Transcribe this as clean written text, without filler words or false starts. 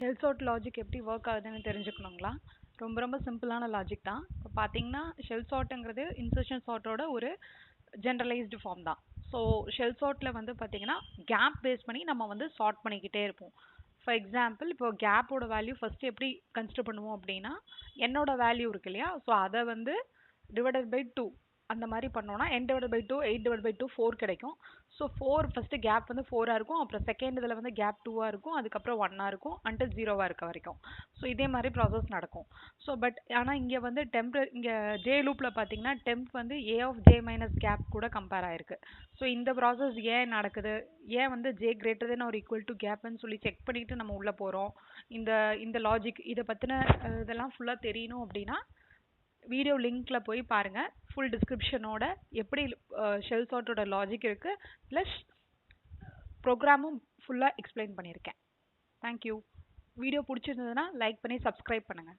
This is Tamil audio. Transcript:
ஷெல் சார்ட் லாஜிக் எப்படி ஒர்க் ஆகுதுன்னு தெரிஞ்சுக்கணுங்களா? ரொம்ப சிம்பிளான லாஜிக் தான். இப்போ பார்த்தீங்கன்னா ஷெல் சார்ட்டுங்கிறது இன்சர்ஷன் சார்ட்டோட ஒரு ஜென்ரலைஸ்டு ஃபார்ம் தான். ஸோ ஷெல் சார்ட்டில் வந்து பார்த்தீங்கன்னா கேப் பேஸ் பண்ணி நம்ம வந்து சார்ட் பண்ணிக்கிட்டே இருப்போம். ஃபார் எக்ஸாம்பிள் இப்போ கேப்போட வேல்யூ ஃபஸ்ட்டு எப்படி கன்சிடர் பண்ணுவோம் அப்படின்னா என்னோட வேல்யூ இருக்கு இல்லையா, ஸோ அதை வந்து டிவைடட் பை 2 அந்த மாதிரி பண்ணோன்னா n divide by 2 8 divide by 2 4 கிடைக்கும். ஸோ 4 ஃபஸ்ட்டு கேப் வந்து 4ஆக இருக்கும், அப்புறம் செகண்ட் இதில் வந்து கேப் 2ஆக இருக்கும், அதுக்கப்புறம் 1ஆக இருக்கும் அன்டில் 0வாக இருக்க வரைக்கும். ஸோ இதே மாதிரி ப்ராசஸ் நடக்கும். ஸோ பட் ஆனால் இங்கே வந்து இங்கே ஜே லூப்பில் பார்த்தீங்கன்னா டெம்ப் வந்து ஏ ஆஃப் ஜே மைனஸ் கேப் கூட கம்பேர் ஆயிருக்கு. ஸோ இந்த ப்ராசஸ் ஏன் நடக்குது, ஏன் வந்து ஜே கிரேட்டர் தென் ஒரு ஈக்குவல் டு கேப்னு சொல்லி செக் பண்ணிட்டு நம்ம உள்ளே போகிறோம். இந்த லாஜிக் இதை பற்றின இதெல்லாம் ஃபுல்லாக தெரியணும் அப்படின்னா வீடியோ லிங்க்ல போய் பாருங்க. ஃபுல் டிஸ்கிரிப்ஷனோட எப்படி ஷெல் சார்ட்டோட லாஜிக் இருக்கு, ப்ளஸ் ப்ரோக்ராமும் ஃபுல்லாக எக்ஸ்பிளைன் பண்ணியிருக்கேன். தேங்க்யூ. வீடியோ பிடிச்சிருந்ததுன்னா லைக் பண்ணி சப்ஸ்கிரைப் பண்ணுங்க.